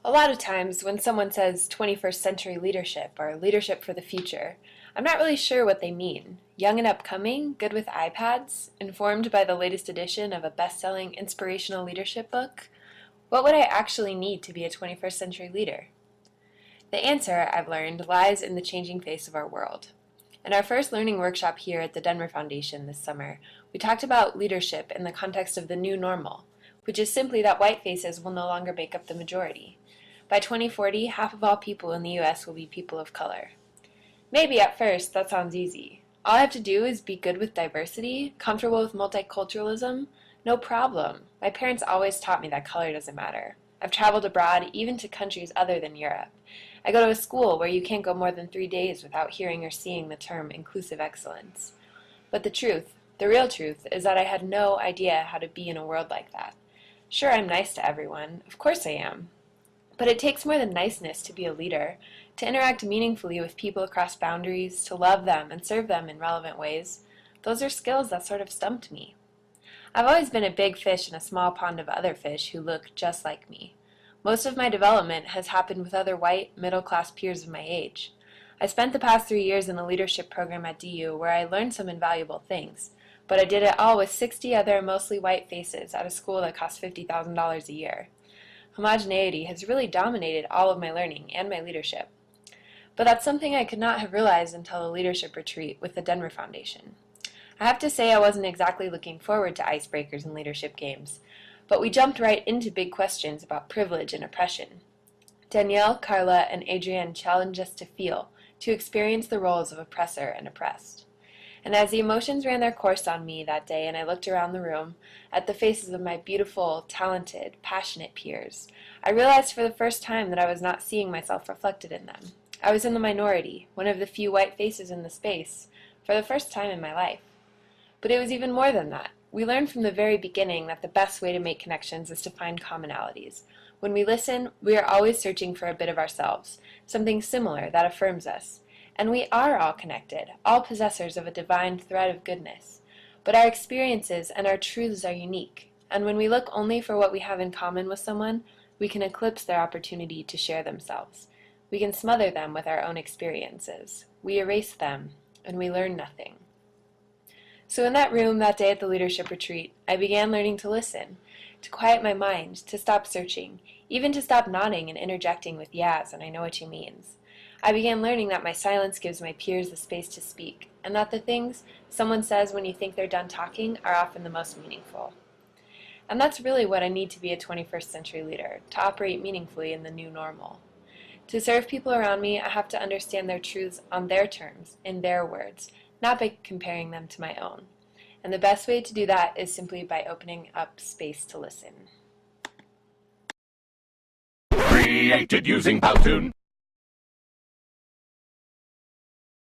A lot of times when someone says 21st century leadership or leadership for the future, I'm not really sure what they mean. Young and upcoming, good with iPads, informed by the latest edition of a best-selling inspirational leadership book? What would I actually need to be a 21st century leader? The answer, I've learned, lies in the changing face of our world. In our first learning workshop here at the Denver Foundation this summer, we talked about leadership in the context of the new normal, which is simply that white faces will no longer make up the majority. By 2040, half of all people in the U.S. will be people of color. Maybe at first that sounds easy. All I have to do is be good with diversity, comfortable with multiculturalism. No problem. My parents always taught me that color doesn't matter. I've traveled abroad, even to countries other than Europe. I go to a school where you can't go more than 3 days without hearing or seeing the term inclusive excellence. But the truth, the real truth, is that I had no idea how to be in a world like that. Sure, I'm nice to everyone. Of course I am. But it takes more than niceness to be a leader, to interact meaningfully with people across boundaries, to love them and serve them in relevant ways. Those are skills that sort of stumped me. I've always been a big fish in a small pond of other fish who look just like me. Most of my development has happened with other white, middle-class peers of my age. I spent the past 3 years in a leadership program at DU where I learned some invaluable things, but I did it all with 60 other mostly white faces at a school that cost $50,000 a year. Homogeneity has really dominated all of my learning and my leadership. But that's something I could not have realized until a leadership retreat with the Denver Foundation. I have to say I wasn't exactly looking forward to icebreakers and leadership games, but we jumped right into big questions about privilege and oppression. Danielle, Carla, and Adrienne challenged us to feel, to experience the roles of oppressor and oppressed. And as the emotions ran their course on me that day and I looked around the room at the faces of my beautiful, talented, passionate peers, I realized for the first time that I was not seeing myself reflected in them. I was in the minority, one of the few white faces in the space, for the first time in my life. But it was even more than that. We learned from the very beginning that the best way to make connections is to find commonalities. When we listen, we are always searching for a bit of ourselves, something similar that affirms us. And we are all connected, all possessors of a divine thread of goodness. But our experiences and our truths are unique, and when we look only for what we have in common with someone, we can eclipse their opportunity to share themselves. We can smother them with our own experiences. We erase them, and we learn nothing. So in that room that day at the leadership retreat, I began learning to listen, to quiet my mind, to stop searching, even to stop nodding and interjecting with "yes" and "I know what you means." I began learning that my silence gives my peers the space to speak, and that the things someone says when you think they're done talking are often the most meaningful. And that's really what I need to be a 21st century leader, to operate meaningfully in the new normal. To serve people around me, I have to understand their truths on their terms, in their words, not by comparing them to my own. And the best way to do that is simply by opening up space to listen. Created using Powtoon.